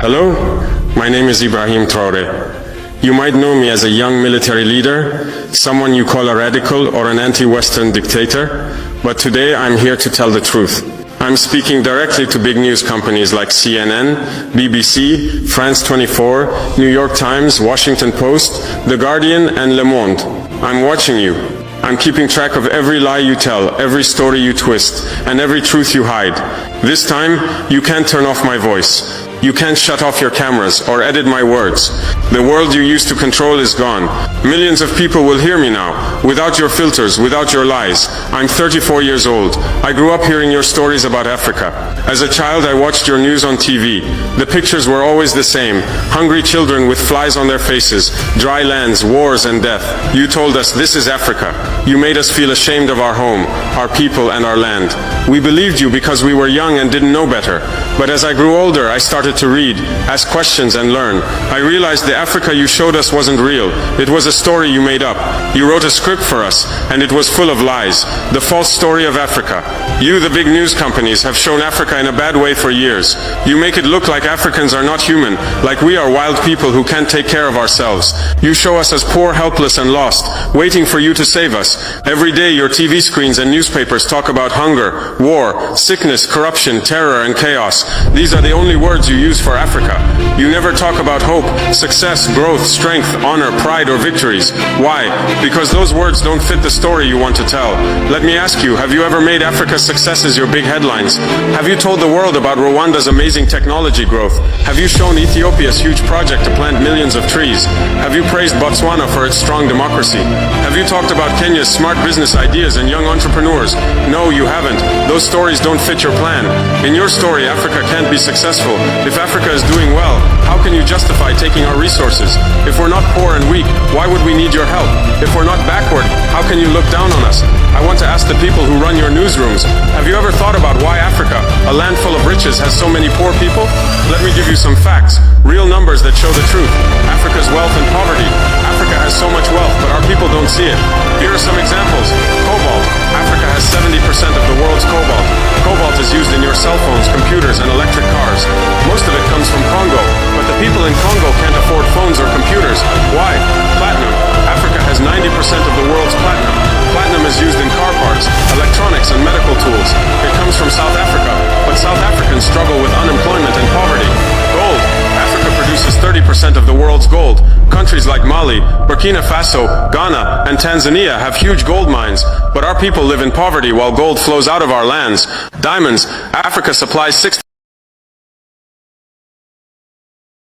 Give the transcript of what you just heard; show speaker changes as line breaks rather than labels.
Hello, my name is Ibrahim Traoré. You might know me as a young military leader, someone you call a radical or an anti-Western dictator, but today I'm here to tell the truth. I'm speaking directly to big news companies like CNN, BBC, France 24, New York Times, Washington Post, The Guardian, and Le Monde. I'm watching you. I'm keeping track of every lie you tell, every story you twist, and every truth you hide. This time, you can't turn off my voice. You can't shut off your cameras or edit my words. The world you used to control is gone. Millions of people will hear me now, without your filters, without your lies. I'm 34 years old. I grew up hearing your stories about Africa. As a child, I watched your news on TV. The pictures were always the same. Hungry children with flies on their faces, dry lands, wars and death. You told us this is Africa. You made us feel ashamed of our home, our people and our land. We believed you because we were young and didn't know better. But as I grew older, I started to read, ask questions and learn. I realized the Africa you showed us wasn't real. It was a story you made up. You wrote a script for us, and it was full of lies. The false story of Africa. You, the big news companies, have shown Africa in a bad way for years. You make it look like Africans are not human, like we are wild people who can't take care of ourselves. You show us as poor, helpless and lost, waiting for you to save us. Every day your TV screens and newspapers talk about hunger, war, sickness, corruption, terror and chaos. These are the only words you use for Africa. You never talk about hope, success, growth, strength, honor, pride or victories. Why? Because those words don't fit the story you want to tell. Let me ask you, have you ever made Africa's successes your big headlines? Have you told the world about Rwanda's amazing technology growth? Have you shown Ethiopia's huge project to plant millions of trees? Have you praised Botswana for its strong democracy? Have you talked about Kenya's smart business ideas and young entrepreneurs? No, you haven't. Those stories don't fit your plan. In your story, Africa can't be successful. If Africa is doing well, how can you justify taking our resources? If we're not poor and weak, why would we need your help? If we're not backward, how can you look down on us? I want to ask the people who run your newsrooms, have you ever thought about why Africa, a land full of riches, has so many poor people? Let me give you some facts, real numbers that show the truth. Africa's wealth and poverty. Africa has so much wealth, but our people don't see it. Here are some examples. Cobalt. Africa has 70% of the world's cobalt. Cobalt is used in your cell phones, computers, and electric cars. Most of it comes from Congo, but the people in Congo can't afford phones or computers. Why? Platinum. Africa has 90% of the world's platinum. Platinum is used in car parts, electronics, and medical tools. It comes from South Africa, but South Africans struggle with unemployment and poverty. Gold. Africa produces 30% of the world's gold. Countries like Mali, Burkina Faso, Ghana, and Tanzania have huge gold mines, but our people live in poverty while gold flows out of our lands. Diamonds. Africa supplies 60